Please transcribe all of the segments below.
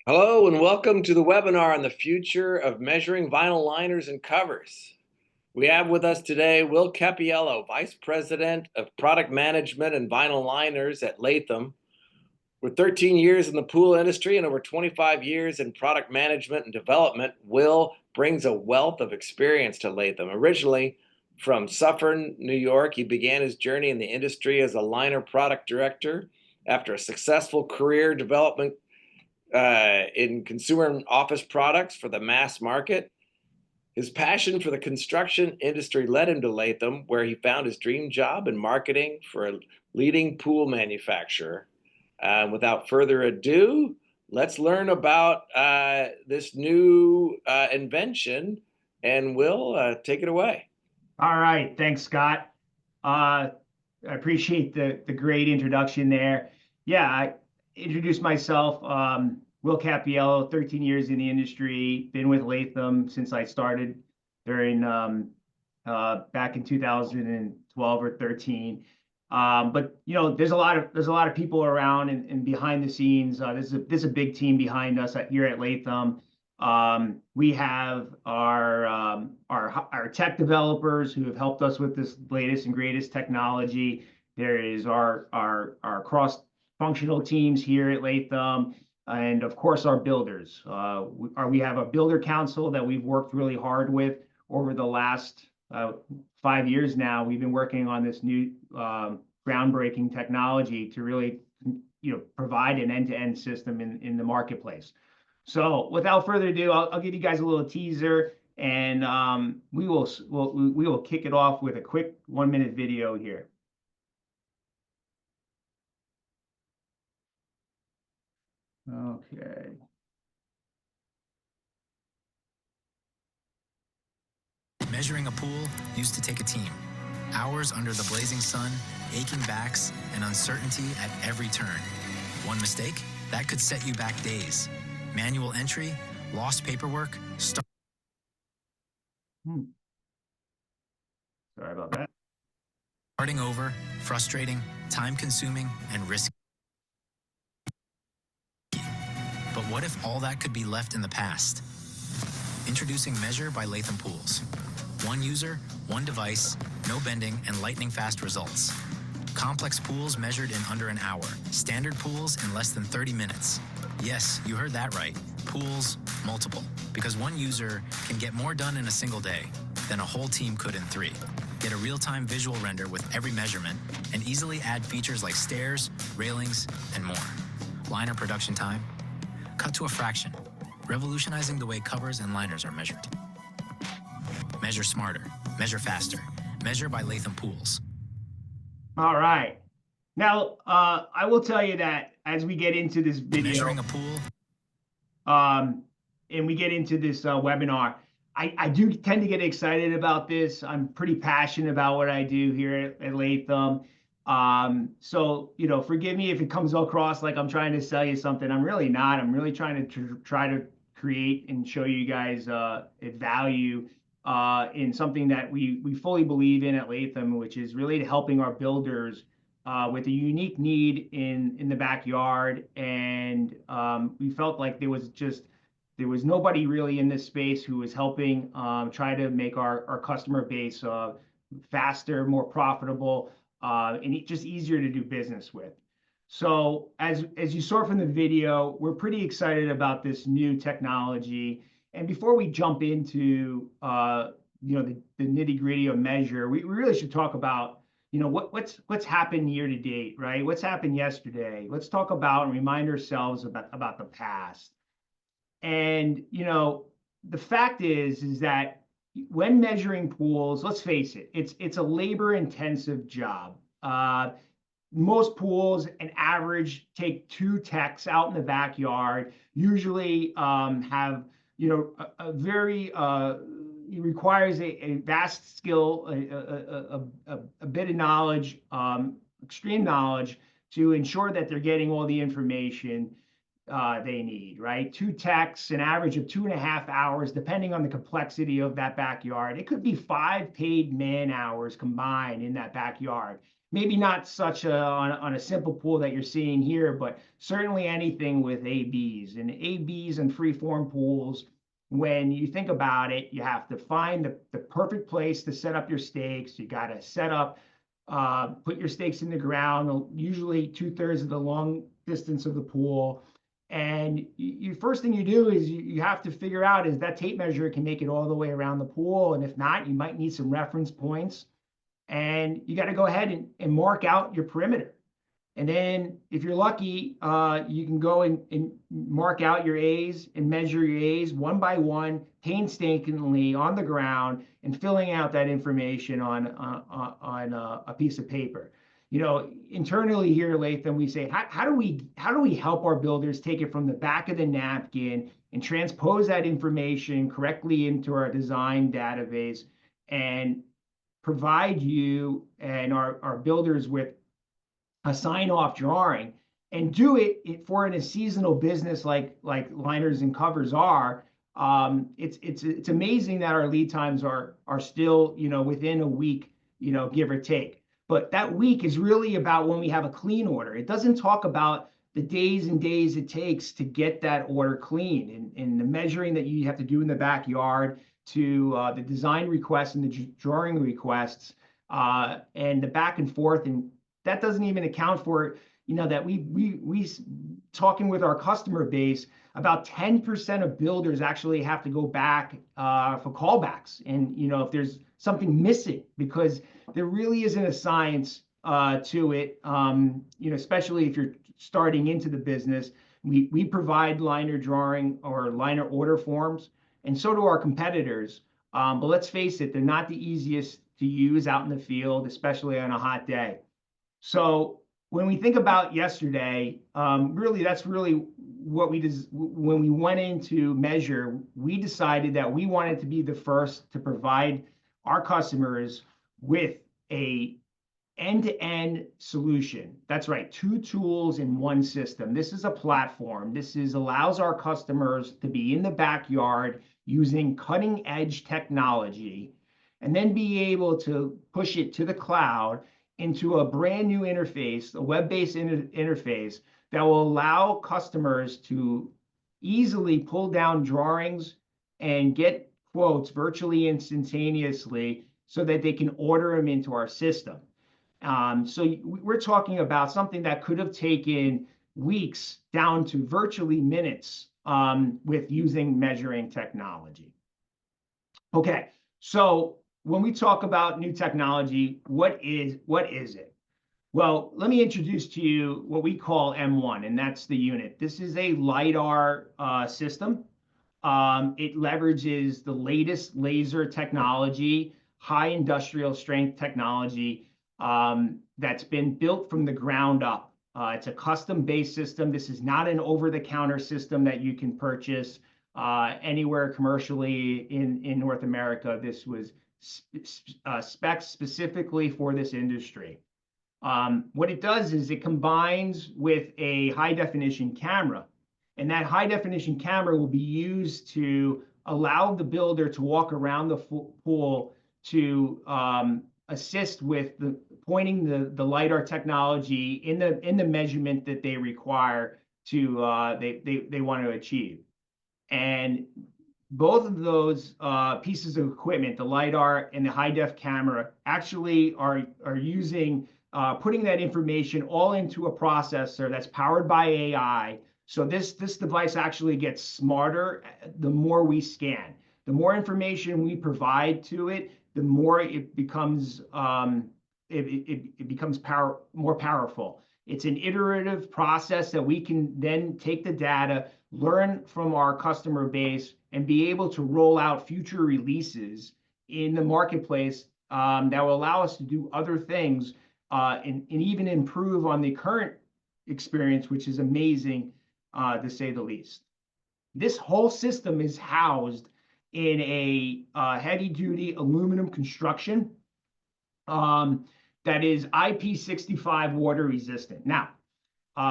Hello and welcome to the webinar on the future of measuring vinyl liners and covers. We have with us today Will Capiello, Vice President of Product Management and Vinyl Liners at Latham. With 13 years in the pool industry and over 25 years in product management and development, Will brings a wealth of experience to Latham. Originally from Suffern, New York, he began his journey in the industry as a liner product director. After a successful career development in consumer and office products for the mass market. His passion for the construction industry led him to Latham, where he found his dream job in marketing for a leading pool manufacturer. Without further ado, let's learn about this new invention, and Will, take it away. All right, thanks, Scott. I appreciate the great introduction there. Yeah, I introduced myself, Will Capiello, 13 years in the industry, been with Latham since I started during back in 2012 or 13. But there's a lot of people around and behind the scenes. There's a big team behind us here at Latham. We have our tech developers who have helped us with this latest and greatest technology. There is our cross-functional teams here at Latham, and of course our builders. We have a builder council that we've worked really hard with over the last 5 years now. We've been working on this new groundbreaking technology to really provide an end-to-end system in the marketplace. So without further ado, I'll give you guys a little teaser, and we will kick it off with a quick 1-minute video here. Okay. Measuring a pool used to take a team. Hours under the blazing sun, aching backs, and uncertainty at every turn. One mistake, that could set you back days. Manual entry, lost paperwork, Sorry about that. Starting over, frustrating, time-consuming, and risky. But what if all that could be left in the past? Introducing Measure by Latham Pools. One user, one device, no bending, and lightning-fast results. Complex pools measured in under an hour. Standard pools in less than 30 minutes. Yes, you heard that right. Pools, multiple. Because one user can get more done in a single day than a whole team could in 3. Get a real-time visual render with every measurement and easily add features like stairs, railings, and more. Liner production time, cut to a fraction, revolutionizing the way covers and liners are measured. Measure smarter, measure faster. Measure by Latham Pools. All right. Now, I will tell you that as we get into this video, measuring a pool, and we get into this webinar, I do tend to get excited about this. I'm pretty passionate about what I do here at Latham. So, forgive me if it comes across like I'm trying to sell you something. I'm really not. I'm really trying to try to create and show you guys value in something that we fully believe in at Latham, which is really helping our builders with a unique need in the backyard. And we felt like there was nobody really in this space who was helping try to make our customer base faster, more profitable, and just easier to do business with. So as you saw from the video, we're pretty excited about this new technology. And before we jump into the nitty-gritty of Measure, we really should talk about what's happened year to date, right? What's happened yesterday? Let's talk about and remind ourselves about the past. And the fact is that when measuring pools, let's face it, it's a labor-intensive job. Most pools, an average, take 2 techs out in the backyard. Usually have a very it requires a vast skill, a bit of knowledge, extreme knowledge, to ensure that they're getting all the information they need, right? 2 techs, an average of 2.5 hours, depending on the complexity of that backyard. It could be 5 paid man hours combined in that backyard. maybe not such on a simple pool that you're seeing here, but certainly anything with ABs and free-form pools. When you think about it, you have to find the perfect place to set up your stakes. You got to set up, put your stakes in the ground, usually 2/3 of the long distance of the pool. And you first thing you do is you have to figure out is that tape measure can make it all the way around the pool. And if not, you might need some reference points. And you got to go ahead and mark out your perimeter. And then if you're lucky, you can go and mark out your A's and measure your A's one by one, painstakingly on the ground, and filling out that information on a piece of paper. You know, internally here at Latham, we say, how do we help our builders take it from the back of the napkin and transpose that information correctly into our design database and provide you and our builders with a sign-off drawing, and do it for in a seasonal business like liners and covers are. It's amazing that our lead times are still, you know, within a week, you know, give or take. But that week is really about when we have a clean order. It doesn't talk about the days and days it takes to get that order clean, and the measuring that you have to do in the backyard, to the design requests and the drawing requests, and the back and forth. And that doesn't even account for, you know, that we talking with our customer base, about 10% of builders actually have to go back for callbacks. And, you know, if there's something missing, because there really isn't a science to it, you know, especially if you're starting into the business. We provide liner drawing or liner order forms, and so do our competitors. But let's face it, they're not the easiest to use out in the field, especially on a hot day. So when we think about yesterday, really, that's really what we did. When we went into measure, we decided that we wanted to be the first to provide our customers with a end-to-end solution. That's right, 2 tools in 1 system. This is a platform. This allows our customers to be in the backyard using cutting-edge technology, and then be able to push it to the cloud into a brand new interface, a web-based interface that will allow customers to easily pull down drawings and get quotes virtually instantaneously so that they can order them into our system. So we're talking about something that could have taken weeks down to virtually minutes with using measuring technology. Okay, so when we talk about new technology, what is it? Well, let me introduce to you what we call M1, and that's the unit. This is a LiDAR system. It leverages the latest laser technology, high industrial strength technology, that's been built from the ground up. It's a custom-based system. This is not an over-the-counter system that you can purchase anywhere commercially in North America. This was specced specifically for this industry. What it does is it combines with a high-definition camera, and that high-definition camera will be used to allow the builder to walk around the pool to assist with pointing the LiDAR technology in the measurement that they require to they want to achieve. And both of those pieces of equipment, the LiDAR and the high-def camera, actually are using putting that information all into a processor that's powered by AI. So this device actually gets smarter the more we scan. The more information we provide to it, the more it becomes more powerful. It's an iterative process that we can then take the data, learn from our customer base, and be able to roll out future releases in the marketplace that will allow us to do other things and even improve on the current experience, which is amazing, to say the least. This whole system is housed in a heavy-duty aluminum construction that is IP65 water resistant. Now,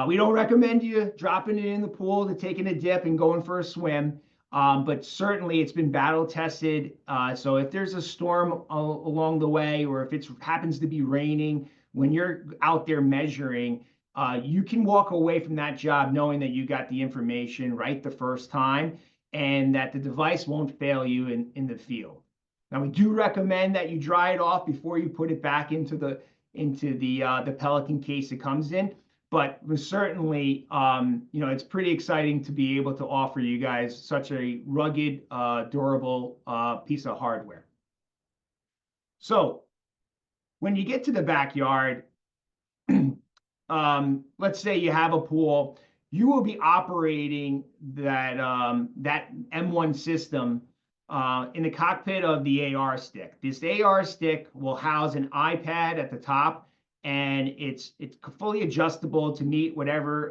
we don't recommend you dropping it in the pool to taking a dip and going for a swim, but certainly it's been battle tested. So if there's a storm along the way, or if it happens to be raining, when you're out there measuring, you can walk away from that job knowing that you got the information right the first time and that the device won't fail you in the field. Now, we do recommend that you dry it off before you put it back into the Pelican case it comes in. But certainly, it's pretty exciting to be able to offer you guys such a rugged, durable piece of hardware. So when you get to the backyard, let's say you have a pool, you will be operating that M1 system in the cockpit of the AR stick. This AR stick will house an iPad at the top, and it's fully adjustable to meet whatever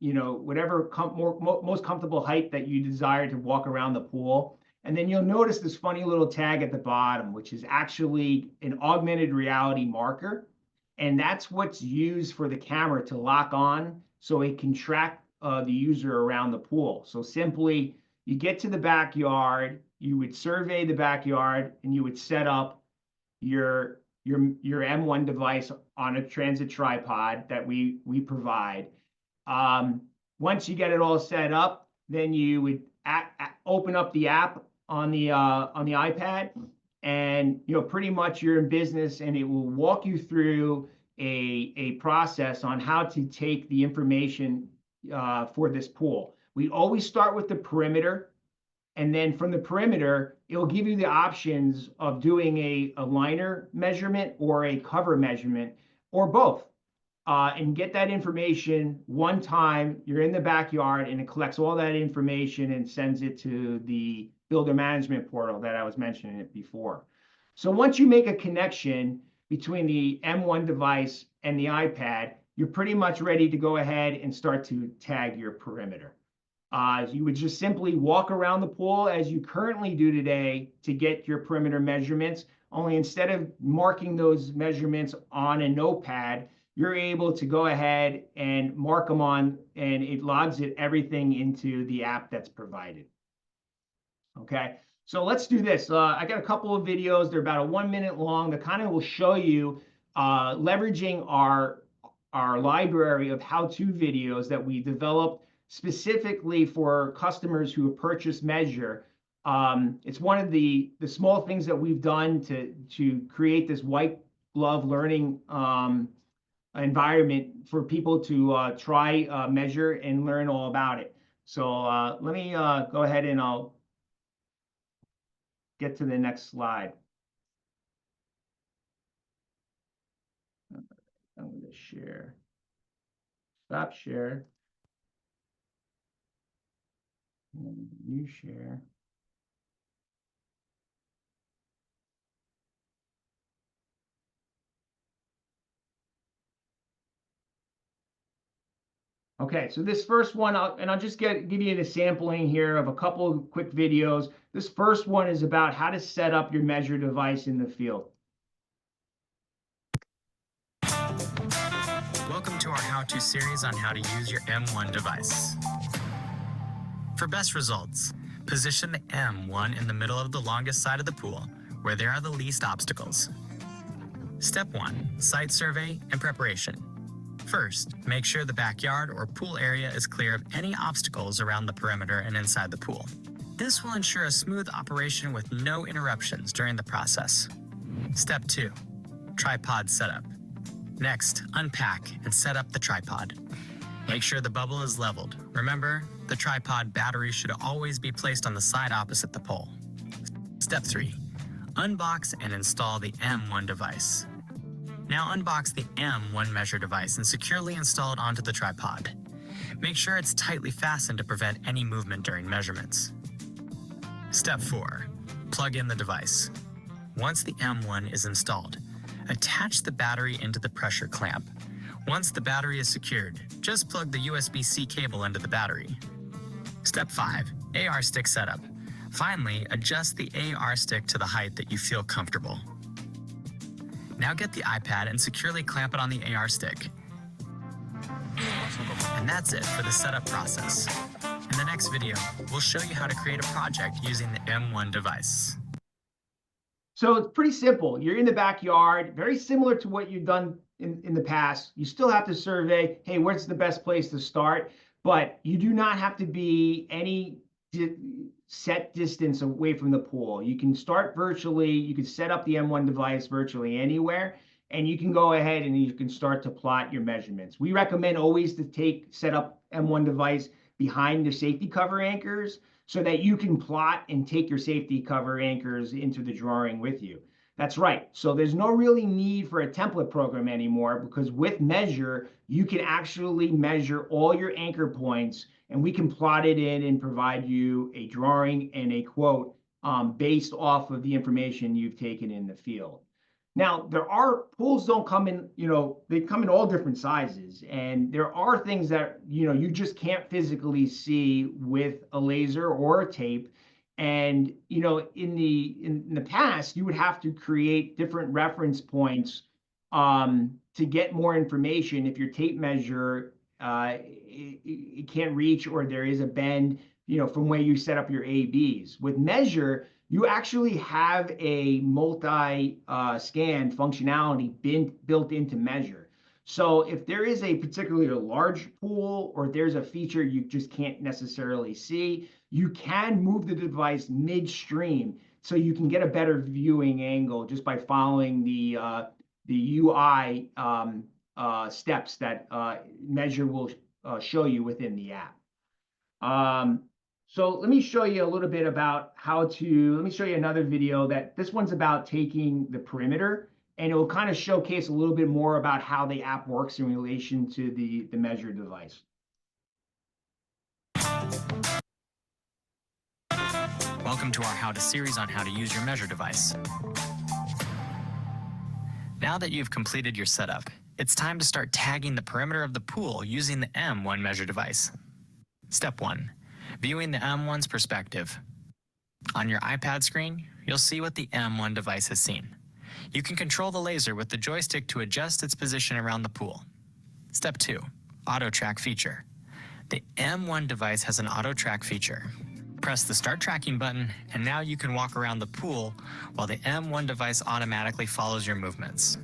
most comfortable height that you desire to walk around the pool. And then you'll notice this funny little tag at the bottom, which is actually an augmented reality marker. And that's what's used for the camera to lock on so it can track the user around the pool. So simply, you get to the backyard, you would survey the backyard, and you would set up your M1 device on a transit tripod that we provide. Once you get it all set up, then you would open up the app on the iPad, and pretty much you're in business, and it will walk you through a process on how to take the information for this pool. We always start with the perimeter, and then from the perimeter, it will give you the options of doing a liner measurement or a cover measurement, or both. And get that information one time. You're in the backyard, and it collects all that information and sends it to the builder management portal that I was mentioning it before. So once you make a connection between the M1 device and the iPad, you're pretty much ready to go ahead and start to tag your perimeter. You would just simply walk around the pool as you currently do today to get your perimeter measurements, only instead of marking those measurements on a notepad, you're able to go ahead and mark them on, and it logs everything into the app that's provided. Okay, so let's do this. I got a couple of videos. They're about 1 minute long that kind of will show you leveraging our library of how-to videos that we developed specifically for customers who have purchased Measure. It's one of the small things that we've done to create this white glove learning environment for people to try Measure and learn all about it. So let me go ahead and I'll get to the next slide. I'm going to share. Stop share. And new share. Okay, so this first one, I'll just give you a sampling here of a couple of quick videos. This first one is about how to set up your Measure device in the field. Welcome to our how-to series on how to use your M1 device. For best results, position the M1 in the middle of the longest side of the pool, where there are the least obstacles. Step 1, site survey and preparation. First, make sure the backyard or pool area is clear of any obstacles around the perimeter and inside the pool. This will ensure a smooth operation with no interruptions during the process. Step 2, tripod setup. Next, unpack and set up the tripod. Make sure the bubble is leveled. Remember, the tripod battery should always be placed on the side opposite the pole. Step 3, unbox and install the M1 device. Now unbox the M1 Measure device and securely install it onto the tripod. Make sure it's tightly fastened to prevent any movement during measurements. Step 4, plug in the device. Once the M1 is installed, attach the battery into the pressure clamp. Once the battery is secured, just plug the USB-C cable into the battery. Step 5, AR stick setup. Finally, adjust the AR stick to the height that you feel comfortable. Now get the iPad and securely clamp it on the AR stick. And that's it for the setup process. In the next video, we'll show you how to create a project using the M1 device. So it's pretty simple. You're in the backyard, very similar to what you've done in the past. You still have to survey, hey, where's the best place to start? But you do not have to be any set distance away from the pool. You can start virtually. You can set up the M1 device virtually anywhere, and you can go ahead and you can start to plot your measurements. We recommend always to set up M1 device behind the safety cover anchors so that you can plot and take your safety cover anchors into the drawing with you. That's right. So there's no really need for a template program anymore, because with Measure, you can actually measure all your anchor points, and we can plot it in and provide you a drawing and a quote based off of the information you've taken in the field. Now, pools don't come in, they come in all different sizes. And there are things that, you just can't physically see with a laser or a tape. And, in the past, you would have to create different reference points to get more information if your tape measure it can't reach, or there is a bend, from where you set up your ABs. With Measure, you actually have a multi-scan functionality built into Measure. So if there is a particularly large pool, or if there's a feature you just can't necessarily see, you can move the device midstream so you can get a better viewing angle just by following the UI steps that Measure will show you within the app. So let me show you a little bit about let me show you another video this one's about taking the perimeter, and it will kind of showcase a little bit more about how the app works in relation to the Measure device. Welcome to our How To series on how to use your Measure device. Now that you've completed your setup, it's time to start tagging the perimeter of the pool using the M1 Measure device. Step 1. Viewing the M1's perspective. On your iPad screen, you'll see what the M1 device has seen. You can control the laser with the joystick to adjust its position around the pool. Step 2. Auto Track feature. The M1 device has an auto track feature. Press the Start Tracking button, and now you can walk around the pool while the M1 device automatically follows your movements.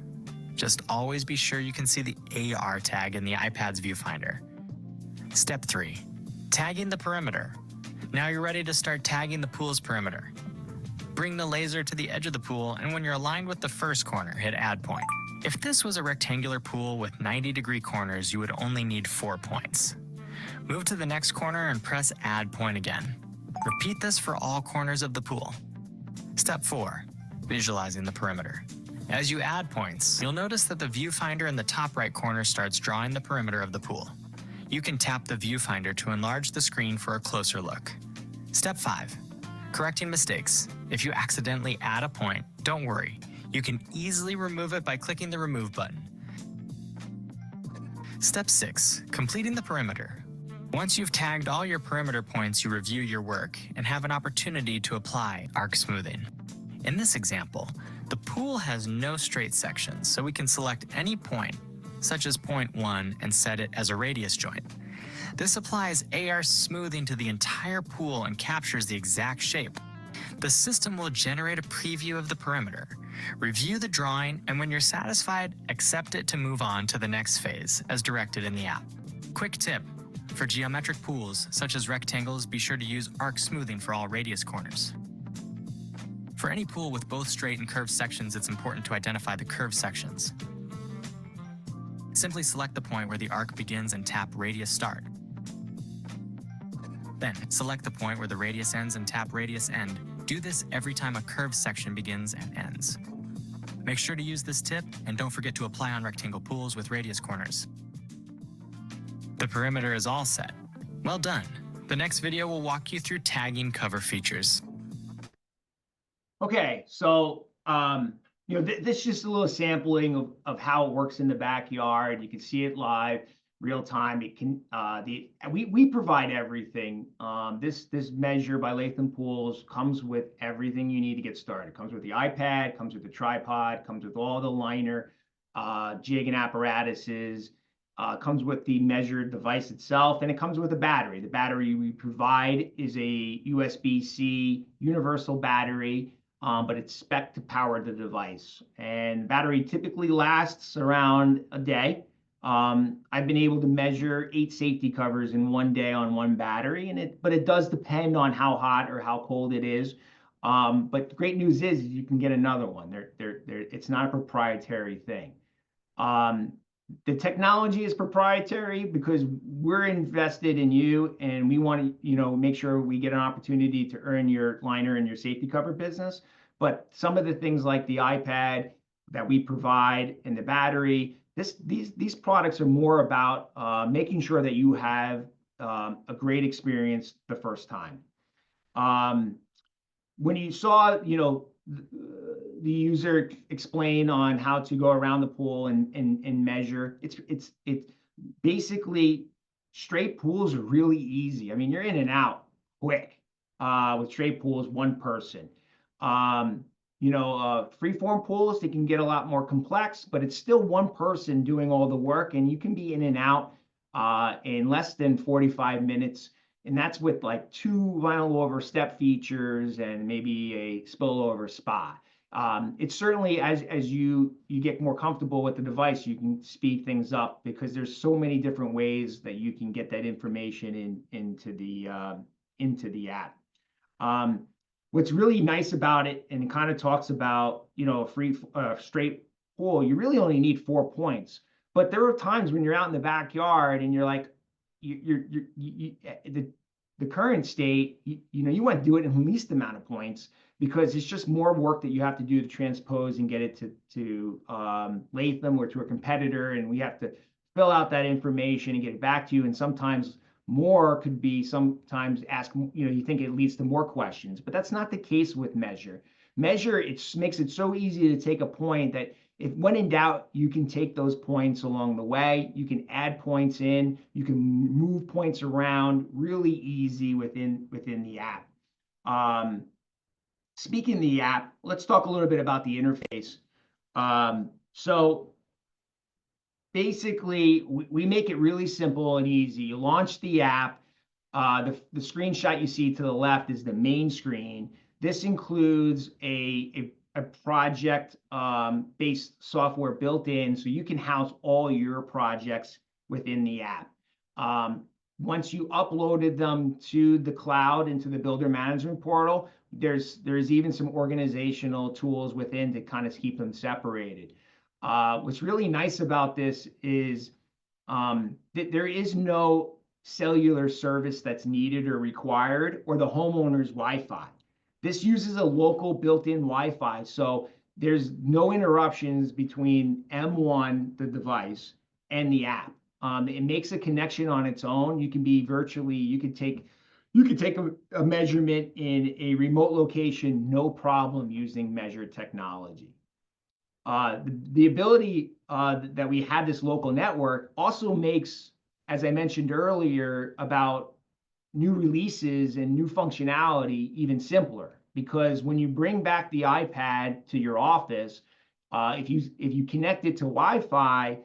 Just always be sure you can see the AR tag in the iPad's viewfinder. Step 3. Tagging the perimeter. Now you're ready to start tagging the pool's perimeter. Bring the laser to the edge of the pool, and when you're aligned with the first corner, hit Add Point. If this was a rectangular pool with 90-degree corners, you would only need 4 points. Move to the next corner and press Add Point again. Repeat this for all corners of the pool. Step 4. Visualizing the perimeter. As you add points, you'll notice that the viewfinder in the top right corner starts drawing the perimeter of the pool. You can tap the viewfinder to enlarge the screen for a closer look. Step 5. Correcting mistakes. If you accidentally add a point, don't worry. You can easily remove it by clicking the Remove button. Step 6. Completing the perimeter. Once you've tagged all your perimeter points, you review your work and have an opportunity to apply arc smoothing. In this example, the pool has no straight sections, so we can select any point, such as point 1, and set it as a radius joint. This applies AR smoothing to the entire pool and captures the exact shape. The system will generate a preview of the perimeter, review the drawing, and when you're satisfied, accept it to move on to the next phase, as directed in the app. Quick tip: for geometric pools, such as rectangles, be sure to use arc smoothing for all radius corners. For any pool with both straight and curved sections, it's important to identify the curved sections. Simply select the point where the arc begins and tap Radius Start. Then, select the point where the radius ends and tap Radius End. Do this every time a curved section begins and ends. Make sure to use this tip, and don't forget to apply on rectangle pools with radius corners. The perimeter is all set. Well done. The next video will walk you through tagging cover features. Okay, so this is just a little sampling of how it works in the backyard. You can see it live, real time. It can we provide everything. This Measure by Latham Pools comes with everything you need to get started. It comes with the iPad, comes with the tripod, comes with all the liner jig and apparatuses. Comes with the Measure device itself, and it comes with a battery. The battery we provide is a USB-C universal battery. but it's spec to power the device. And battery typically lasts around a day. I've been able to measure 8 safety covers in one day on one battery, but it does depend on how hot or how cold it is. But the great news is you can get another one. It's not a proprietary thing. The technology is proprietary because we're invested in you, and we want to, make sure we get an opportunity to earn your liner and your safety cover business. But some of the things like the iPad that we provide and the battery, these products are more about making sure that you have a great experience the first time. When you saw, the user explain on how to go around the pool and measure, it's basically straight pools are really easy. I mean, you're in and out quick with straight pools, one person. Freeform pools, they can get a lot more complex, but it's still one person doing all the work, and you can be in and out in less than 45 minutes. And that's with like 2 vinyl over step features and maybe a spillover spa. It's certainly as you get more comfortable with the device, you can speed things up because there's so many different ways that you can get that information into the app. What's really nice about it, and it kind of talks about a straight pool, you really only need 4 points. But there are times when you're out in the backyard and you're like, the current state, you want to do it in the least amount of points because it's just more work that you have to do to transpose and get it to Latham or to a competitor, and we have to fill out that information and get it back to you. And sometimes more could be sometimes ask, you think it leads to more questions, but that's not the case with Measure. Measure, it makes it so easy to take a point that if when in doubt, you can take those points along the way. You can add points in. You can move points around really easy within the app. Speaking of the app, let's talk a little bit about the interface. So basically, we make it really simple and easy. You launch the app. The screenshot you see to the left is the main screen. This includes a project based software built in, so you can house all your projects within the app. Once you uploaded them to the cloud into the builder management portal, there's even some organizational tools within to kind of keep them separated. What's really nice about this is that there is no cellular service that's needed or required, or the homeowner's Wi-Fi. This uses a local built-in Wi-Fi, so there's no interruptions between M1, the device, and the app. It makes a connection on its own. You can take a measurement in a remote location, no problem, using Measure technology. The ability that we have this local network also makes, as I mentioned earlier, about new releases and new functionality even simpler, because when you bring back the iPad to your office, if you connect it to Wi-Fi,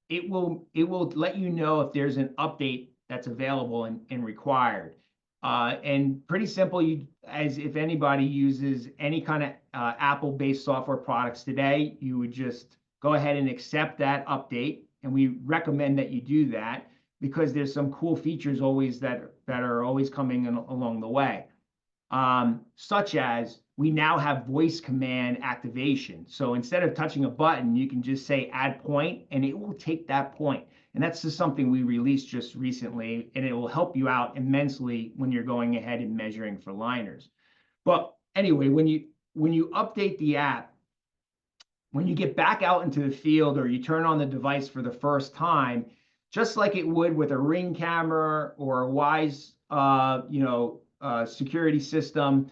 it will let you know if there's an update that's available and required. And pretty simple, as if anybody uses any kind of Apple-based software products today, you would just go ahead and accept that update, and we recommend that you do that, because there's some cool features always that are always coming along the way, such as we now have voice command activation. So instead of touching a button, you can just say add point, and it will take that point. And that's just something we released just recently, and it will help you out immensely when you're going ahead and measuring for liners. But anyway, when you update the app, when you get back out into the field or you turn on the device for the first time, just like it would with a Ring camera or a Wyze, security system,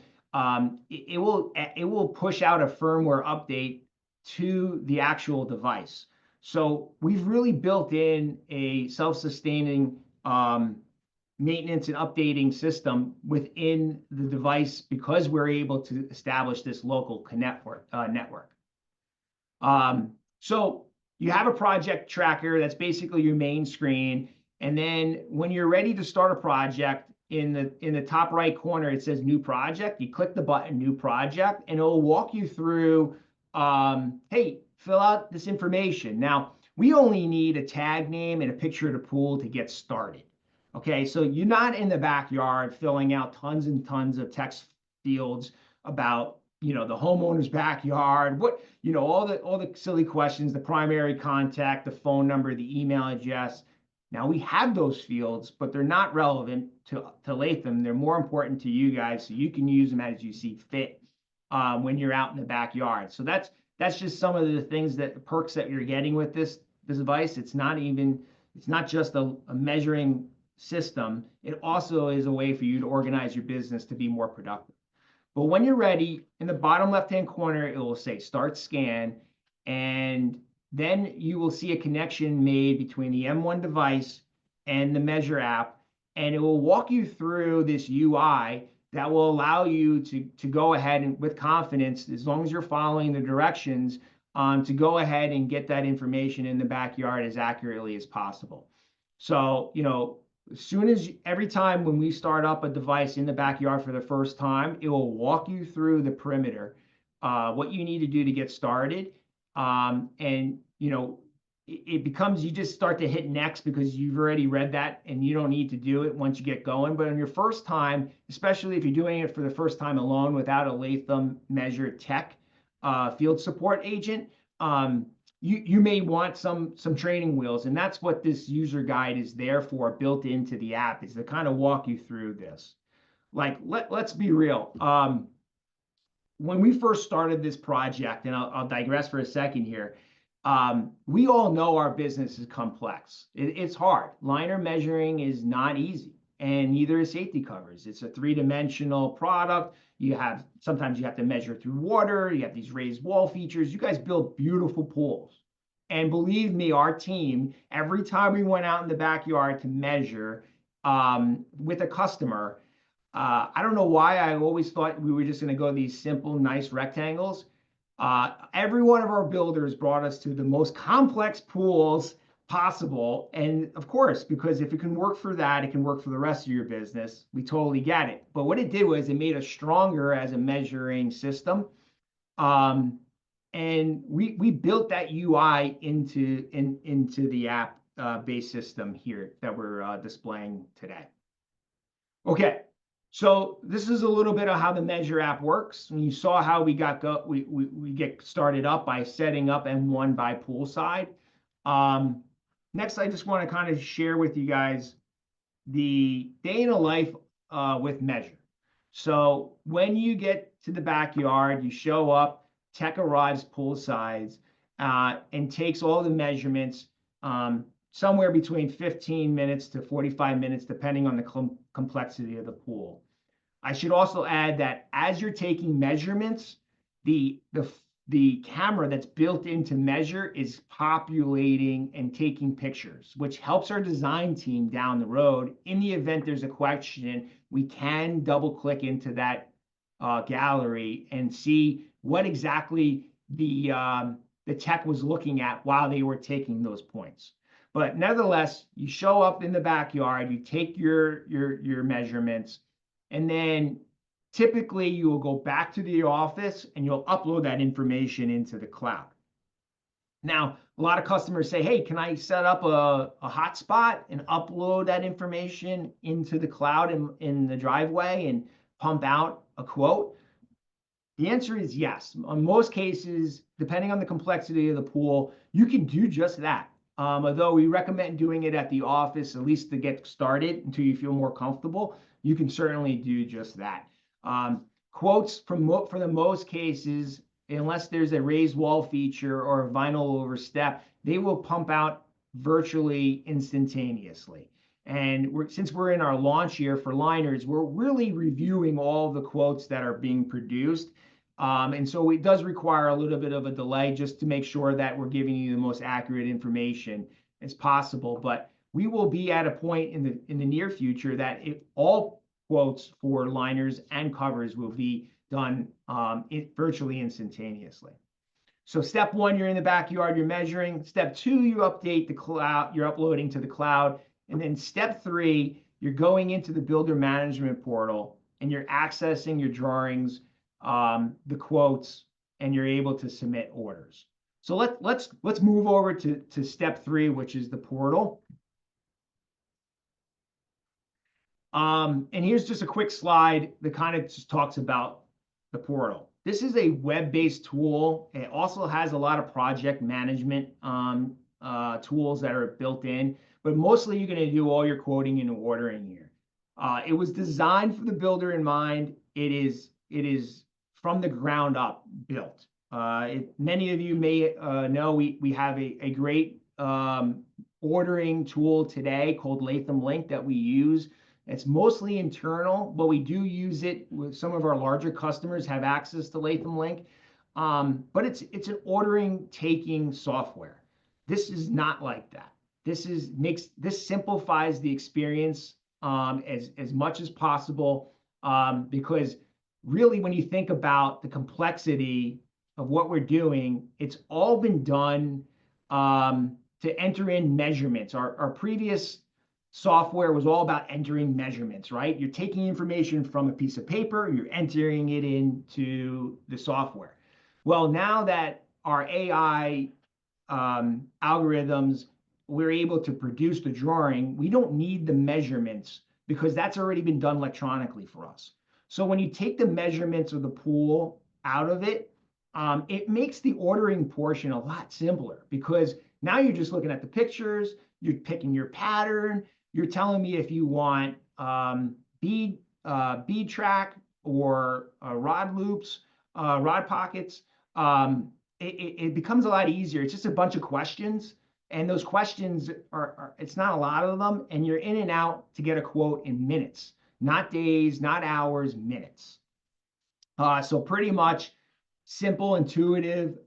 it will push out a firmware update to the actual device. So we've really built in a self-sustaining maintenance and updating system within the device because we're able to establish this local network. So you have a project tracker that's basically your main screen. And then when you're ready to start a project, in the top right corner, it says New Project. You click the button New Project, and it will walk you through, hey, fill out this information. Now, we only need a tag name and a picture of the pool to get started. Okay, so you're not in the backyard filling out tons and tons of text fields about, the homeowner's backyard, all the silly questions, the primary contact, the phone number, the email address. Now we have those fields, but they're not relevant to Latham. They're more important to you guys, so you can use them as you see fit when you're out in the backyard. So that's just some of the things, the perks that you're getting with this device. It's not just a measuring system. It also is a way for you to organize your business to be more productive. But when you're ready, in the bottom left-hand corner, it will say Start Scan, and then you will see a connection made between the M1 device and the Measure app, and it will walk you through this UI that will allow you to go ahead and, with confidence, as long as you're following the directions, to go ahead and get that information in the backyard as accurately as possible. So, every time when we start up a device in the backyard for the first time, it will walk you through the perimeter, what you need to do to get started. And it becomes, you just start to hit next because you've already read that and you don't need to do it once you get going. But on your first time, especially if you're doing it for the first time alone without a Latham Measure Tech field support agent, you may want some training wheels, and that's what this user guide is there for, built into the app, is to kind of walk you through this. Like, let's be real. When we first started this project, and I'll digress for a second here, we all know our business is complex. It's hard. Liner measuring is not easy, and neither is safety covers. It's a three-dimensional product. Sometimes you have to measure through water. You have these raised wall features. You guys build beautiful pools. And believe me, our team, every time we went out in the backyard to measure with a customer, I don't know why I always thought we were just going to go these simple, nice rectangles. Every one of our builders brought us to the most complex pools possible. And of course, because if it can work for that, it can work for the rest of your business. We totally get it. But what it did was it made us stronger as a measuring system. And we built that UI into the app based system here that we're displaying today. Okay, so this is a little bit of how the Measure app works. And you saw how we get started up by setting up M1 by poolside. Next, I just want to kind of share with you guys the day in a life with Measure. So when you get to the backyard, you show up, tech arrives poolside, and takes all the measurements, somewhere between 15 minutes to 45 minutes, depending on the complexity of the pool. I should also add that as you're taking measurements, the camera that's built into Measure is populating and taking pictures, which helps our design team down the road. In the event there's a question, we can double click into that gallery and see what exactly the tech was looking at while they were taking those points. But nevertheless, you show up in the backyard, you take your measurements, and then typically you will go back to the office and you'll upload that information into the cloud. Now, a lot of customers say, hey, can I set up a hotspot and upload that information into the cloud in the driveway and pump out a quote? The answer is yes. In most cases, depending on the complexity of the pool, you can do just that. Although we recommend doing it at the office, at least to get started until you feel more comfortable, you can certainly do just that. Quotes for the most cases, unless there's a raised wall feature or a vinyl overstep, they will pump out virtually instantaneously. And since we're in our launch year for liners, we're really reviewing all the quotes that are being produced. And so it does require a little bit of a delay just to make sure that we're giving you the most accurate information as possible. But we will be at a point in the near future that all quotes for liners and covers will be done virtually instantaneously. So step one, you're in the backyard, you're measuring. Step two, you update the cloud, you're uploading to the cloud. And then step three, you're going into the builder management portal and you're accessing your drawings, the quotes, and you're able to submit orders. So let's move over to step 3, which is the portal. And here's just a quick slide that kind of just talks about the portal. This is a web-based tool. It also has a lot of project management tools that are built in, but mostly you're going to do all your quoting and ordering here. It was designed for the builder in mind. It is from the ground up built. Many of you may know we have a great ordering tool today called Latham Link that we use. It's mostly internal, but we do use it with some of our larger customers have access to Latham Link. But it's an ordering taking software. This is not like that. This simplifies the experience as much as possible, because really when you think about the complexity of what we're doing, it's all been done to enter in measurements. Our previous software was all about entering measurements, right? You're taking information from a piece of paper, you're entering it into the software. Well, now that our AI algorithms, we're able to produce the drawing, we don't need the measurements because that's already been done electronically for us. So when you take the measurements of the pool out of it, it makes the ordering portion a lot simpler because now you're just looking at the pictures, you're picking your pattern, you're telling me if you want bead track or rod loops, rod pockets. It becomes a lot easier. It's just a bunch of questions, and those questions it's not a lot of them, and you're in and out to get a quote in minutes, not days, not hours, minutes. So pretty much simple, intuitive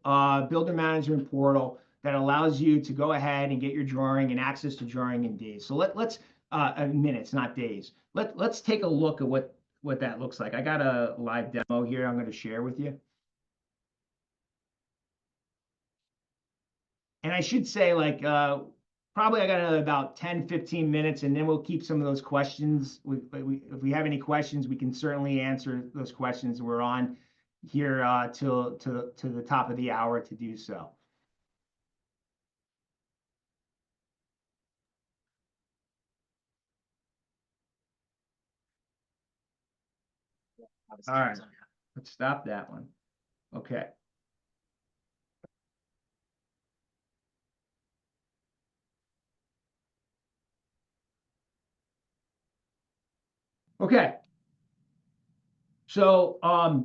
builder management portal that allows you to go ahead and get your drawing and access to drawing in days. So let's minutes, not days. Let's take a look at what that looks like. I got a live demo here I'm going to share with you. And I should say, like, probably I got about 10, 15 minutes, and then we'll keep some of those questions. If we have any questions, we can certainly answer those questions. We're on here till to the top of the hour to do so. All right, let's stop that one. Okay. Okay. So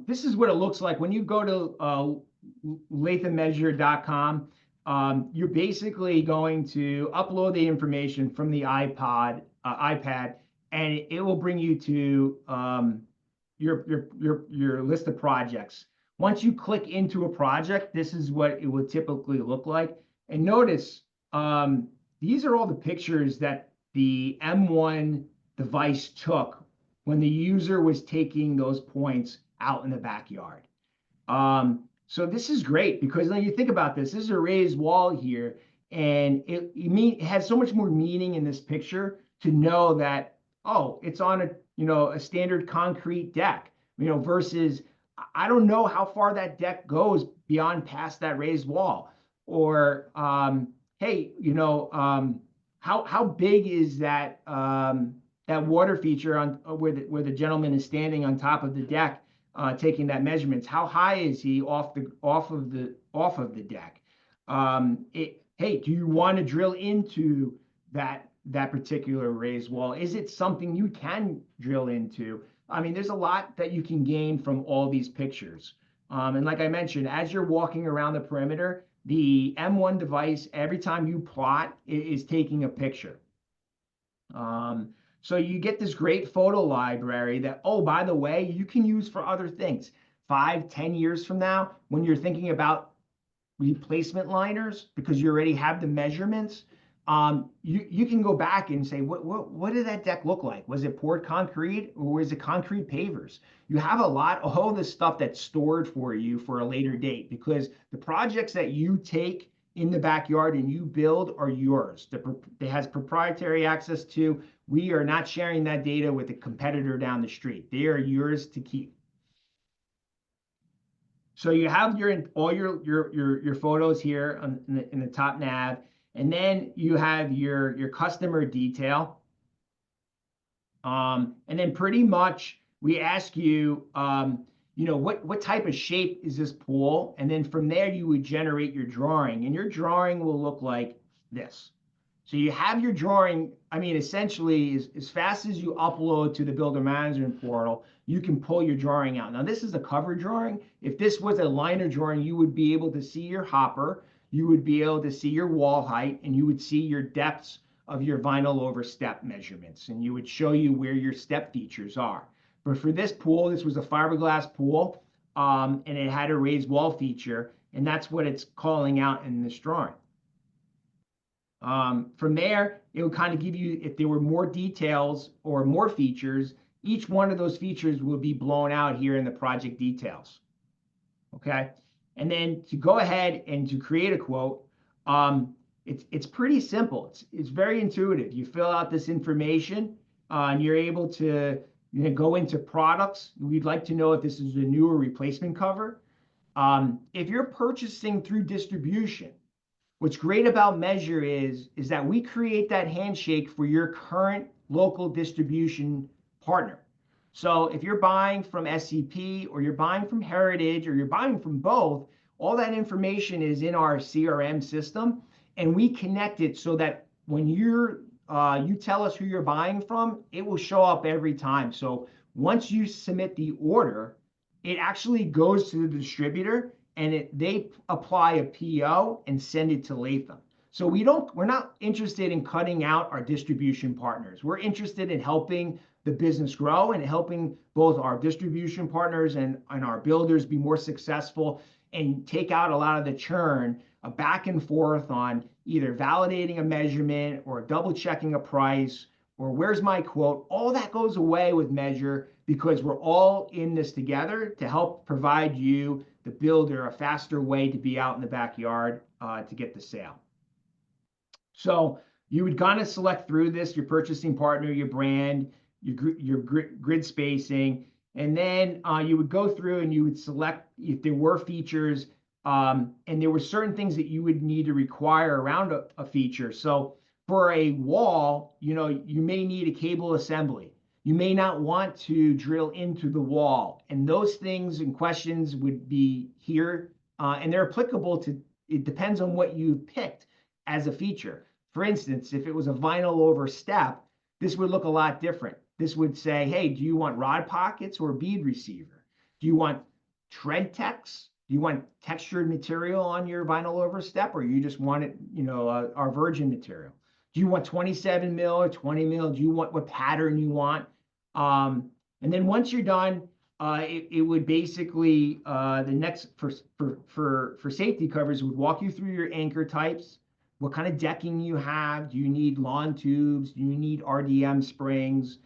this is what it looks like when you go to lathammeasure.com. You're basically going to upload the information from the iPad, and it will bring you to your list of projects. Once you click into a project, this is what it would typically look like. And notice these are all the pictures that the M1 device took when the user was taking those points out in the backyard. So this is great because when you think about this is a raised wall here, and it has so much more meaning in this picture to know that, oh, it's on a standard concrete deck, versus I don't know how far that deck goes beyond past that raised wall, or hey, how big is that that water feature on where the gentleman is standing on top of the deck taking that measurements? How high is he off of the deck? Hey, do you want to drill into that particular raised wall? Is it something you can drill into? I mean, there's a lot that you can gain from all these pictures. And like I mentioned, as you're walking around the perimeter, the M1 device, every time you plot, is taking a picture. So you get this great photo library that, oh, by the way, you can use for other things. 5, 10 years from now, when you're thinking about replacement liners, because you already have the measurements, you can go back and say, what did that deck look like? Was it poured concrete or was it concrete pavers? You have all this stuff that's stored for you for a later date, because the projects that you take in the backyard and you build are yours. It has proprietary access to. We are not sharing that data with a competitor down the street. They are yours to keep. So you have all your photos here in the top nav, and then you have your customer detail. And then pretty much we ask you, what type of shape is this pool? And then from there you would generate your drawing, and your drawing will look like this. So you have your drawing. I mean, essentially, as fast as you upload to the builder management portal, you can pull your drawing out. Now, this is a cover drawing. If this was a liner drawing, you would be able to see your hopper, you would be able to see your wall height, and you would see your depths of your vinyl over step measurements, and you would show you where your step features are. But for this pool, this was a fiberglass pool, and it had a raised wall feature, and that's what it's calling out in this drawing. From there, it would kind of give you, if there were more details or more features, each one of those features would be blown out here in the project details. Okay. And then to go ahead and to create a quote, it's pretty simple. It's very intuitive. You fill out this information, and you're able to go into products. We'd like to know if this is a new or replacement cover. If you're purchasing through distribution, what's great about Measure is that we create that handshake for your current local distribution partner. So if you're buying from SCP or you're buying from Heritage or you're buying from both, all that information is in our CRM system, and we connect it so that when you tell us who you're buying from, it will show up every time. So once you submit the order, it actually goes to the distributor, and they apply a PO and send it to Latham. So we're not interested in cutting out our distribution partners. We're interested in helping the business grow and helping both our distribution partners and our builders be more successful and take out a lot of the churn, back and forth on either validating a measurement or double checking a price or where's my quote. All that goes away with Measure because we're all in this together to help provide you, the builder, a faster way to be out in the backyard to get the sale. So you would kind of select through this, your purchasing partner, your brand, your grid spacing, and then you would go through and you would select if there were features, and there were certain things that you would need to require around a feature. So for a wall, you may need a cable assembly. You may not want to drill into the wall, and those things and questions would be here, and they're applicable to, it depends on what you picked as a feature. For instance, if it was a vinyl over step, this would look a lot different. This would say, hey, do you want rod pockets or bead receiver? Do you want tread text? Do you want textured material on your vinyl over step, or you just want it, our virgin material? Do you want 27 mil or 20 mil? Do you want what pattern you want? And then once you're done, it would basically the next for safety covers would walk you through your anchor types, what kind of decking you have. Do you need lawn tubes? Do you need RDM springs?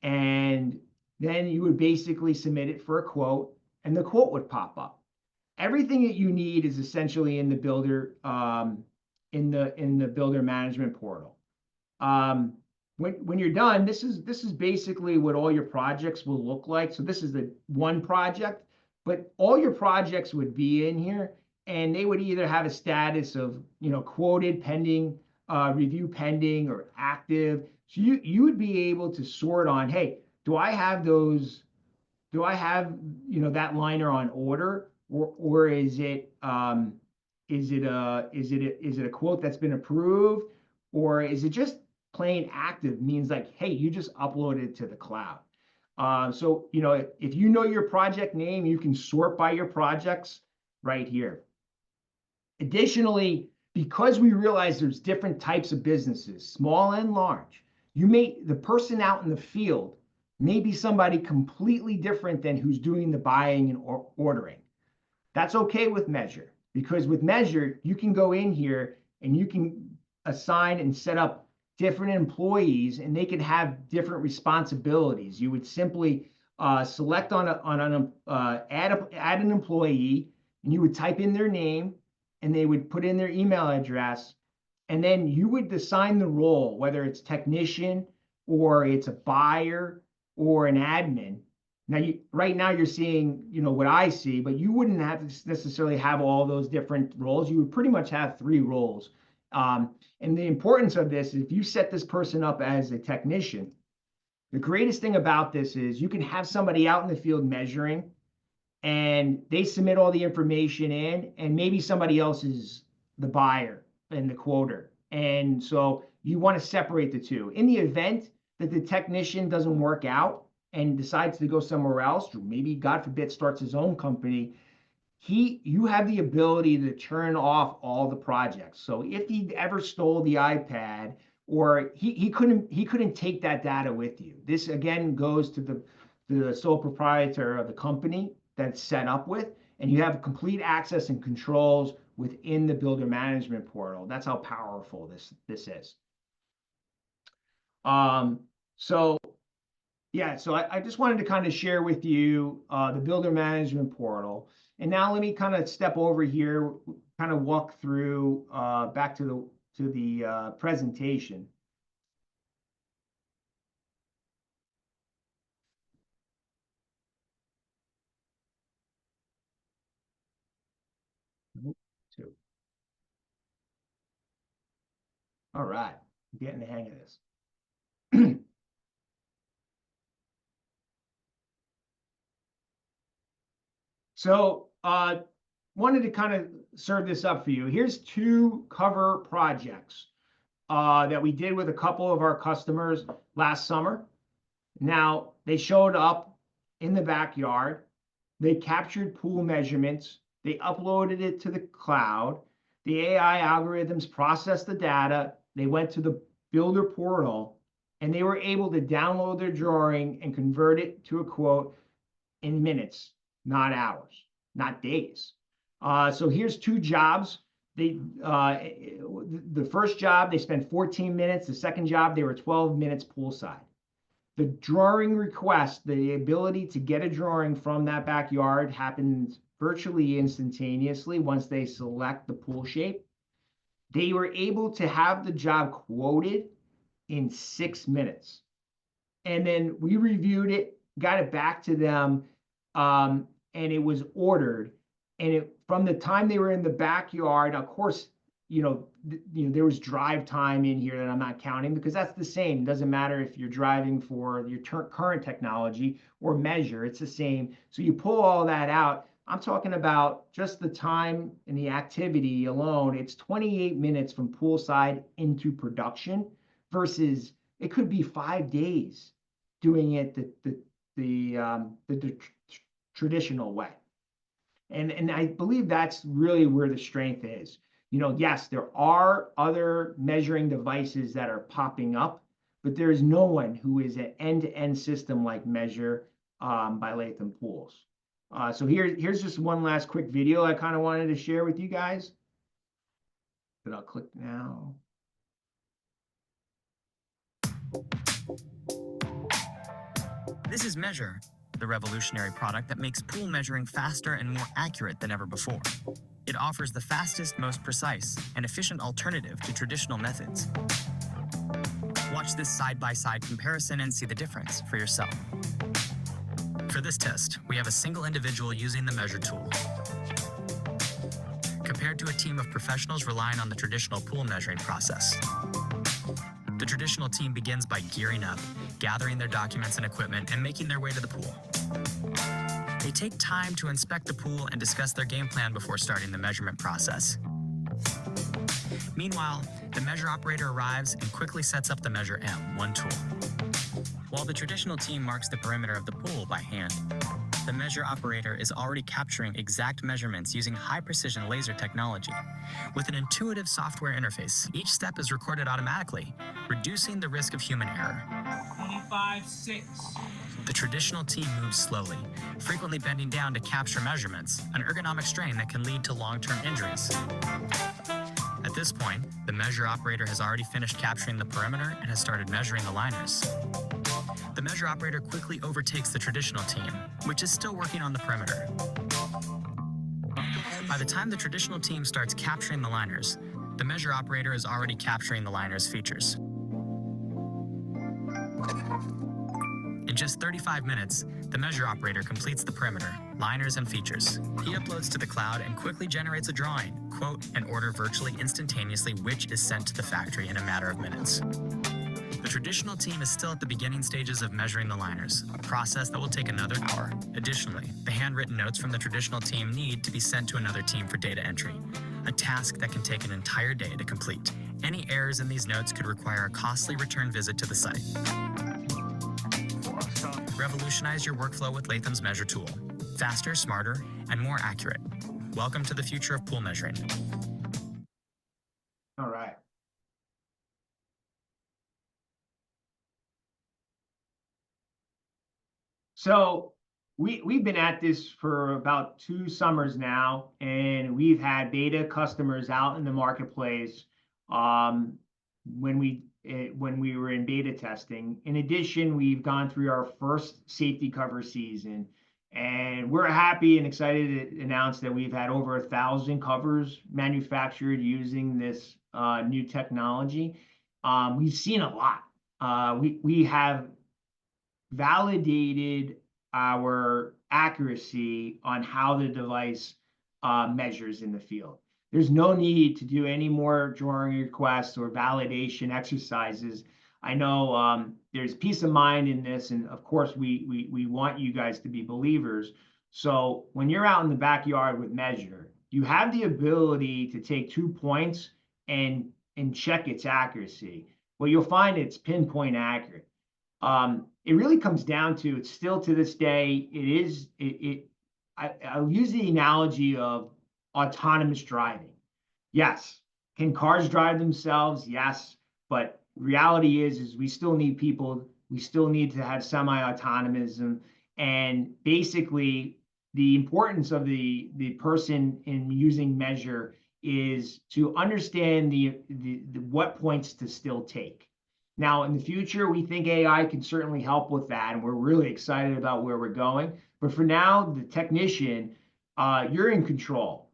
And then you would basically submit it for a quote, and the quote would pop up. Everything that you need is essentially in the builder in the builder management portal. When you're done, this is basically what all your projects will look like. So this is the one project, but all your projects would be in here, and they would either have a status of quoted, pending, review pending, or active. So you would be able to sort on, hey, do I have those? Do I have that liner on order, or is it a quote that's been approved, or is it just plain active? Means like, hey, you just uploaded it to the cloud. So if you know your project name, you can sort by your projects right here. Additionally, because we realize there's different types of businesses, small and large, the person out in the field may be somebody completely different than who's doing the buying and ordering. That's okay with Measure, because with Measure, you can go in here and you can assign and set up different employees, and they can have different responsibilities. You would simply select add an employee, and you would type in their name, and they would put in their email address, and then you would assign the role, whether it's technician or it's a buyer or an admin. Now, right now you're seeing, what I see, but you wouldn't have to necessarily have all those different roles. You would pretty much have 3 roles. And the importance of this is if you set this person up as a technician, the greatest thing about this is you can have somebody out in the field measuring, and they submit all the information in, and maybe somebody else is the buyer and the quoter. And so you want to separate the two. In the event that the technician doesn't work out and decides to go somewhere else, or maybe, God forbid, starts his own company, you have the ability to turn off all the projects. So if he ever stole the iPad, or he couldn't take that data with you. This again goes to the sole proprietor of the company that's set up with, and you have complete access and controls within the builder management portal. That's how powerful this is. So I just wanted to kind of share with you the builder management portal. And now let me kind of step over here, kind of walk through back to the presentation. Two. All right, I'm getting the hang of this. So wanted to kind of serve this up for you. Here's 2 cover projects that we did with a couple of our customers last summer. Now, they showed up in the backyard. They captured pool measurements. They uploaded it to the cloud. The AI algorithms processed the data. They went to the builder portal, and they were able to download their drawing and convert it to a quote in minutes, not hours, not days. So here's 2 jobs. The first job, they spent 14 minutes. The second job, they were 12 minutes poolside. The drawing request, the ability to get a drawing from that backyard, happens virtually instantaneously once they select the pool shape. They were able to have the job quoted in 6 minutes. And then we reviewed it, got it back to them, and it was ordered. And from the time they were in the backyard, of course, there was drive time in here that I'm not counting, because that's the same. It doesn't matter if you're driving for your current technology or measure, it's the same. So you pull all that out. I'm talking about just the time and the activity alone. It's 28 minutes from poolside into production, versus it could be 5 days doing it the traditional way. And I believe that's really where the strength is. Yes, there are other measuring devices that are popping up, but there is no one who is an end-to-end system like Measure by Latham Pools. So here's just one last quick video I kind of wanted to share with you guys. That I'll click now. This is Measure, the revolutionary product that makes pool measuring faster and more accurate than ever before. It offers the fastest, most precise, and efficient alternative to traditional methods. Watch this side-by-side comparison and see the difference for yourself. For this test, we have a single individual using the Measure tool, compared to a team of professionals relying on the traditional pool measuring process. The traditional team begins by gearing up, gathering their documents and equipment, and making their way to the pool. They take time to inspect the pool and discuss their game plan before starting the measurement process. Meanwhile, the Measure operator arrives and quickly sets up the Measure M1 tool. While the traditional team marks the perimeter of the pool by hand, the Measure operator is already capturing exact measurements using high-precision laser technology. With an intuitive software interface, each step is recorded automatically, reducing the risk of human error. 25-6. The traditional team moves slowly, frequently bending down to capture measurements, an ergonomic strain that can lead to long-term injuries. At this point, the Measure operator has already finished capturing the perimeter and has started measuring the liners. The Measure operator quickly overtakes the traditional team, which is still working on the perimeter. By the time the traditional team starts capturing the liners, the measure operator is already capturing the liner's features. In just 35 minutes, the measure operator completes the perimeter, liners, and features. He uploads to the cloud and quickly generates a drawing, quote, and order virtually instantaneously, which is sent to the factory in a matter of minutes. The traditional team is still at the beginning stages of measuring the liners, a process that will take another hour. Additionally, the handwritten notes from the traditional team need to be sent to another team for data entry, a task that can take an entire day to complete. Any errors in these notes could require a costly return visit to the site. Revolutionize your workflow with Latham's Measure tool. Faster, smarter, and more accurate. Welcome to the future of pool measuring. All right. So we've been at this for about 2 summers now, and we've had beta customers out in the marketplace when we were in beta testing. In addition, we've gone through our first safety cover season, and we're happy and excited to announce that we've had over 1,000 covers manufactured using this new technology. We've seen a lot. We have validated our accuracy on how the device measures in the field. There's no need to do any more drawing requests or validation exercises. I know there's peace of mind in this, and of course we want you guys to be believers. So when you're out in the backyard with Measure, you have the ability to take 2 points and check its accuracy. Well, you'll find it's pinpoint accurate. It really comes down to, it's still to this day, I'll use the analogy of autonomous driving. Yes. Can cars drive themselves? Yes. But reality is we still need people. We still need to have semi-autonomism. And basically, the importance of the person in using Measure is to understand the what points to still take. Now, in the future, we think AI can certainly help with that, and we're really excited about where we're going. But for now, the technician, you're in control.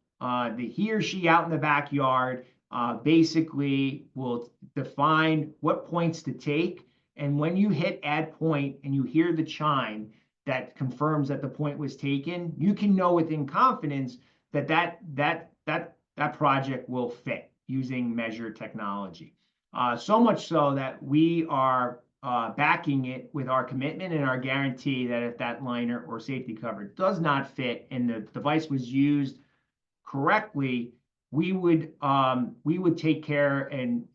He or she out in the backyard basically will define what points to take. And when you hit add point and you hear the chime that confirms that the point was taken, you can know within confidence that that project will fit using Measure technology. So much so that we are backing it with our commitment and our guarantee that if that liner or safety cover does not fit and the device was used correctly, we would take care and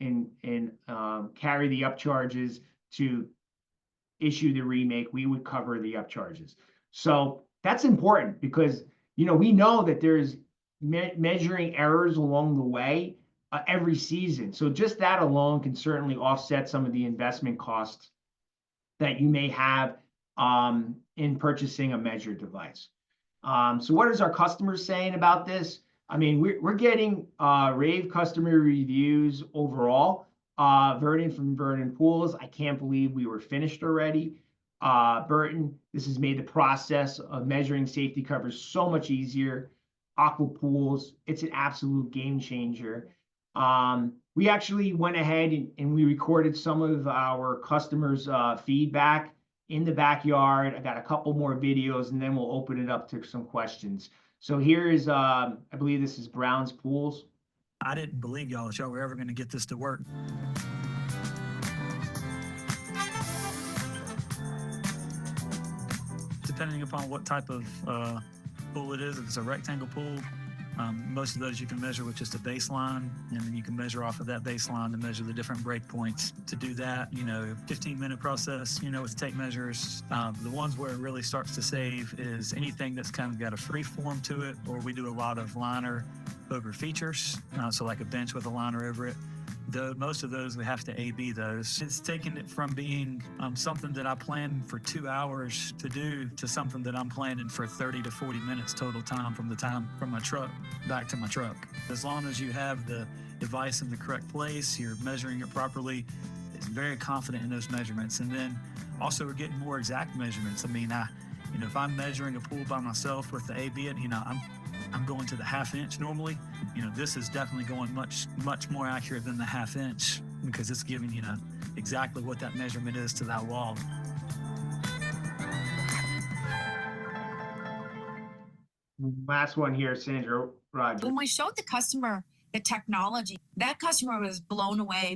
carry the upcharges to issue the remake. We would cover the upcharges. So that's important because we know that there's measuring errors along the way every season. So just that alone can certainly offset some of the investment costs that you may have in purchasing a Measure device. So what is our customers saying about this? I mean, we're getting rave customer reviews overall. Vernon from Vernon Pools, I can't believe we were finished already. Burton, this has made the process of measuring safety covers so much easier. Aqua Pools, it's an absolute game changer. We actually went ahead and we recorded some of our customers' feedback in the backyard. I got a couple more videos and then we'll open it up to some questions. So here is, I believe this is Brown's Pools. I didn't believe y'all were ever going to get this to work. Depending upon what type of pool it is, if it's a rectangle pool, most of those you can measure with just a baseline, and then you can measure off of that baseline to measure the different break points. To do that, 15-minute process, with tape measures. The ones where it really starts to save is anything that's kind of got a free form to it, or we do a lot of liner over features, so like a bench with a liner over it. Most of those, we have to A/B those. It's taken it from being something that I planned for 2 hours to do to something that I'm planning for 30 to 40 minutes total time from my truck back to my truck. As long as you have the device in the correct place, you're measuring it properly, it's very confident in those measurements. And then also we're getting more exact measurements. I mean, You know, if I'm measuring a pool by myself with the AB, you know, I'm going to the 1/2 inch normally. You know, this is definitely going much more accurate than the 1/2 inch because it's giving, you know, exactly what that measurement is to that wall. Last one here, Sandra. Roger. When we showed the customer the technology, that customer was blown away.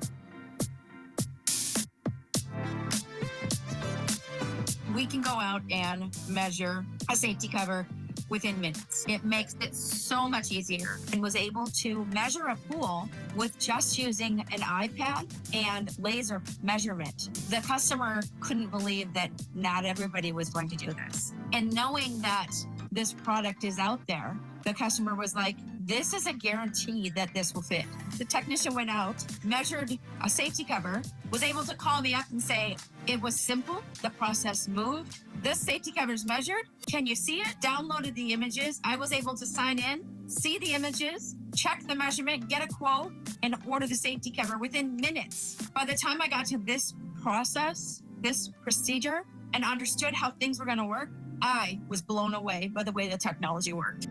We can go out and measure a safety cover within minutes. It makes it so much easier, and was able to measure a pool with just using an iPad and laser measurement. The customer couldn't believe that not everybody was going to do this. And knowing that this product is out there, the customer was like, this is a guarantee that this will fit. The technician went out, measured a safety cover, was able to call me up and say, it was simple, the process moved, this safety cover is measured, can you see it? Downloaded the images, I was able to sign in, see the images, check the measurement, get a quote, and order the safety cover within minutes. By the time I got to this process, this procedure, and understood how things were gonna work, I was blown away by the way the technology worked.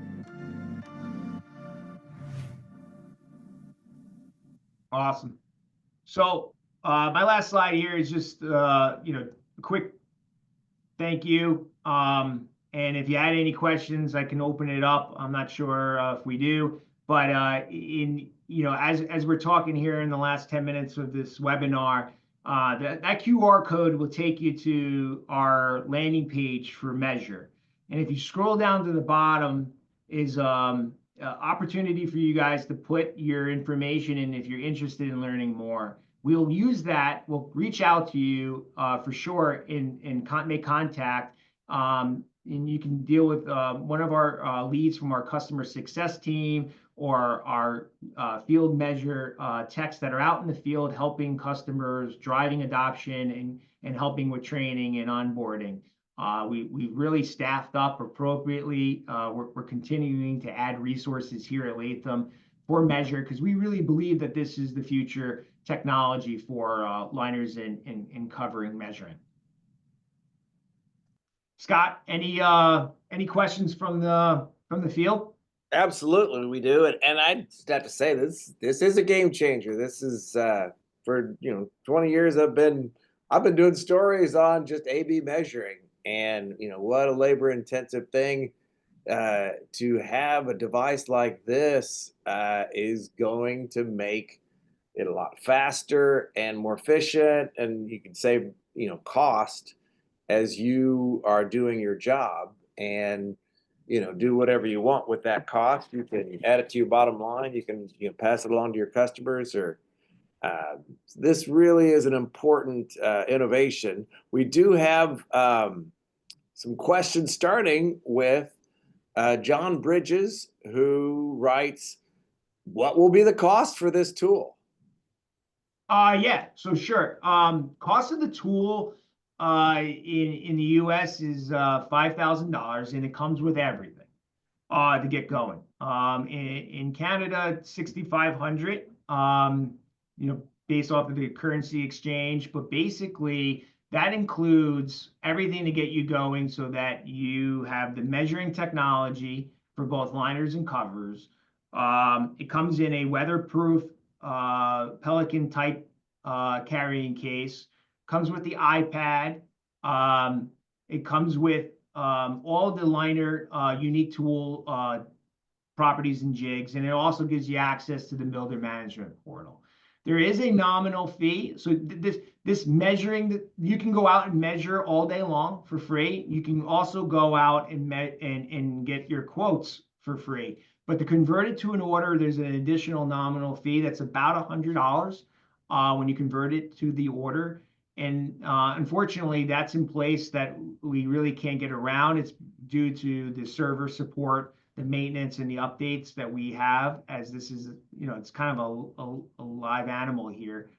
Awesome. So my last slide here is just you know, a quick thank you. And if you had any questions, I can open it up. I'm not sure if we do, but in you know, as we're talking here in the last 10 minutes of this webinar, that QR code will take you to our landing page for Measure. And if you scroll down to the bottom is opportunity for you guys to put your information in if you're interested in learning more. We'll use that. We'll reach out to you for sure and make contact. And you can deal with one of our leads from our customer success team or our field measure techs that are out in the field helping customers, driving adoption and helping with training and onboarding. We've really staffed up appropriately. We're continuing to add resources here at Latham for Measure because we really believe that this is the future technology for liners and covering measuring. Scott, any questions from the field? Absolutely, we do. And I just have to say this is a game changer. This is for 20 years I've been doing stories on just A/B measuring. And what a labor intensive thing to have a device like this is going to make it a lot faster and more efficient, and you can save cost as you are doing your job and do whatever you want with that cost. You can add it to your bottom line, you can pass it along to your customers, or this really is an important innovation. We do have some questions, starting with John Bridges, who writes, what will be the cost for this tool? Yeah, so sure. Cost of the tool in the US is $5,000, and it comes with everything to get going. In Canada, $6,500, based off of the currency exchange, but basically that includes everything to get you going so that you have the measuring technology for both liners and covers. It comes in a weatherproof Pelican type carrying case, comes with the iPad. It comes with all the liner unique tool properties and jigs, and it also gives you access to the builder management portal. There is a nominal fee. So this measuring, you can go out and measure all day long for free. You can also go out and get your quotes for free. But to convert it to an order, there's an additional nominal fee that's about $100 when you convert it to the order. And unfortunately, that's in place that we really can't get around. It's due to the server support, the maintenance, and the updates that we have, as this is, it's kind of a live animal here.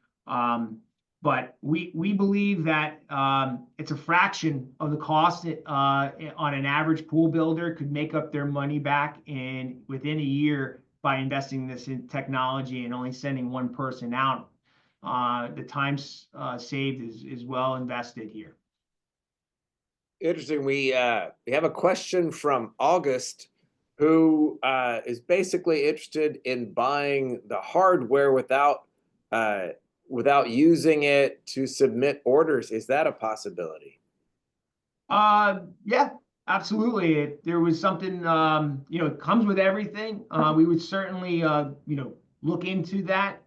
But we believe that it's a fraction of the cost on an average pool builder could make up their money back within a year by investing this in technology and only sending one person out. The time saved is well invested here. Interesting. We have a question from August, who is basically interested in buying the hardware without using it to submit orders. Is that a possibility? Yeah, absolutely. There was something, it comes with everything. We would certainly, look into that,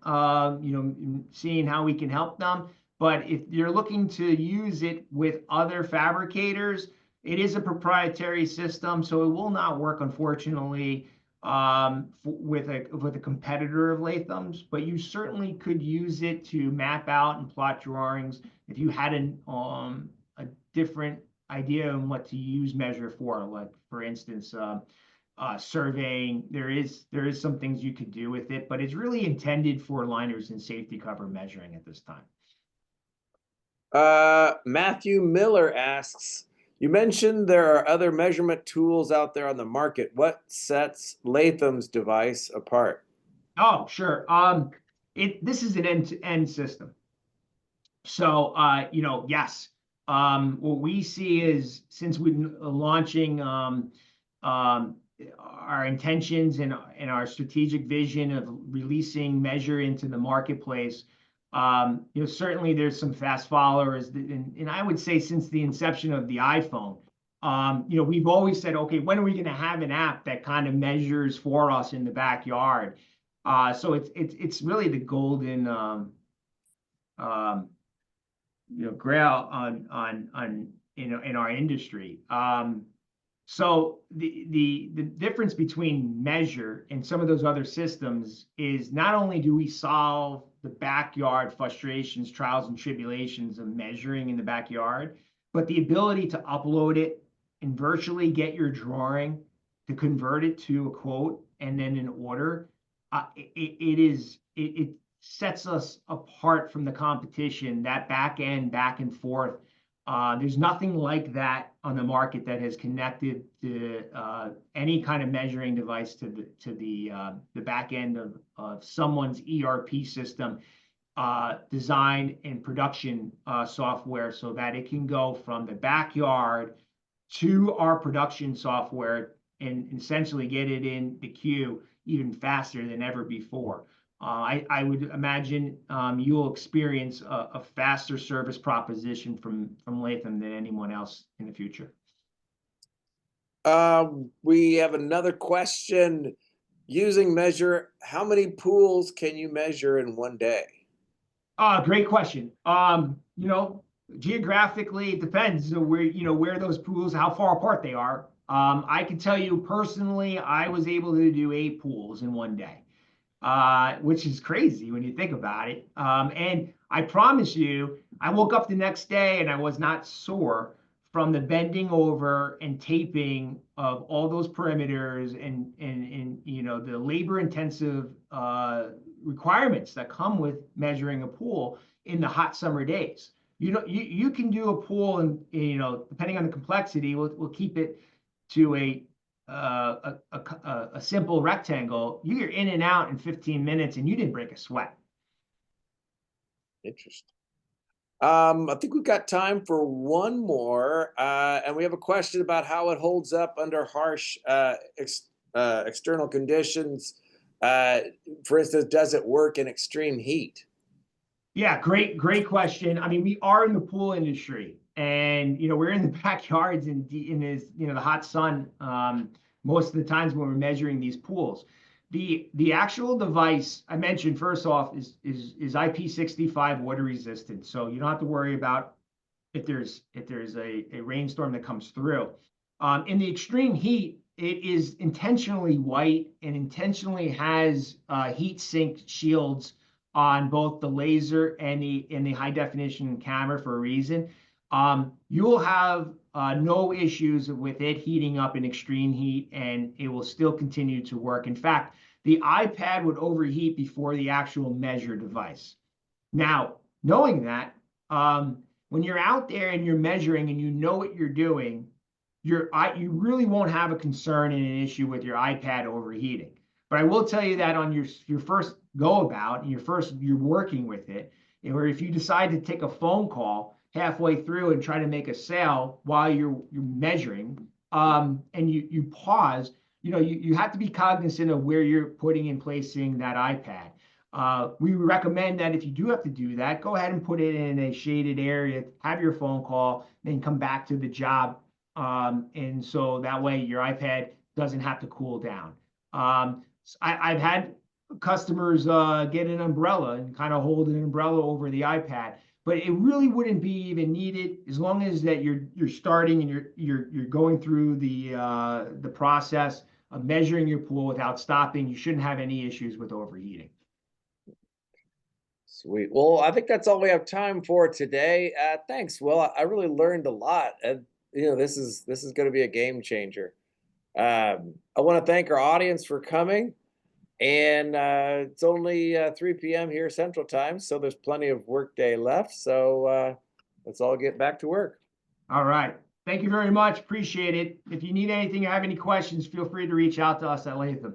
seeing how we can help them. But if you're looking to use it with other fabricators, it is a proprietary system, so it will not work, unfortunately, with a competitor of Latham's. But you certainly could use it to map out and plot drawings if you had a different idea on what to use measure for. Like, for instance, surveying. There is some things you could do with it, but it's really intended for liners and safety cover measuring at this time. Matthew Miller asks, you mentioned there are other measurement tools out there on the market. What sets Latham's device apart? Oh, sure. This is an end-to-end system. So, yes. What we see is, since we've been launching our intentions and our strategic vision of releasing Measure into the marketplace, certainly there's some fast followers, and I would say since the inception of the iPhone, we've always said, okay, when are we going to have an app that kind of measures for us in the backyard? So it's really the golden grail on in our industry. So the difference between Measure and some of those other systems is, not only do we solve the backyard frustrations, trials, and tribulations of measuring in the backyard, but the ability to upload it and virtually get your drawing, to convert it to a quote and then an order. It sets us apart from the competition. That back and forth. There's nothing like that on the market that has connected to any kind of measuring device to the back end of someone's ERP system, design and production software, so that it can go from the backyard to our production software and essentially get it in the queue even faster than ever before. I would imagine you'll experience a faster service proposition from Latham than anyone else in the future. We have another question. Using Measure, how many pools can you measure in one day? Great question. Geographically, it depends where those pools, how far apart they are. I can tell you personally, I was able to do 8 pools in one day. Which is crazy when you think about it. And I promise you, I woke up the next day and I was not sore from the bending over and taping of all those perimeters and the labor-intensive requirements that come with measuring a pool in the hot summer days. You can do a pool, and depending on the complexity, we'll keep it to a simple rectangle. You're in and out in 15 minutes and you didn't break a sweat. Interesting. I think we've got time for one more, and we have a question about how it holds up under harsh external conditions. For instance, does it work in extreme heat? Yeah, great question. I mean, we are in the pool industry, and we're in the backyards in this the hot sun most of the times when we're measuring these pools. The actual device I mentioned, first off, is IP65 water resistant, so you don't have to worry about if there's a rainstorm that comes through. In the extreme heat, it is intentionally white and intentionally has heat sink shields on both the laser and the high definition camera for a reason. You will have no issues with it heating up in extreme heat, and it will still continue to work. In fact, the iPad would overheat before the actual Measure device. Now, knowing that, when you're out there and you're measuring and you know what you're doing, you really won't have a concern and an issue with your iPad overheating. But I will tell you that on your first go about, and you're working with it, or if you decide to take a phone call, halfway through and try to make a sale while you're measuring, and you pause, you have to be cognizant of where you're putting and placing that iPad. We recommend that if you do have to do that, go ahead and put it in a shaded area, have your phone call, then come back to the job. And so that way your iPad doesn't have to cool down. I've had customers get an umbrella and kind of hold an umbrella over the iPad, but it really wouldn't be even needed as long as that you're starting and you're going through the process of measuring your pool without stopping. You shouldn't have any issues with overheating. Sweet. Well, I think that's all we have time for today. Thanks, Will. I really learned a lot, and this is going to be a game changer. I want to thank our audience for coming, and it's only 3 p.m. here Central Time, so there's plenty of workday left. So let's all get back to work. All right. Thank you very much. Appreciate it. If you need anything or have any questions, feel free to reach out to us at Latham.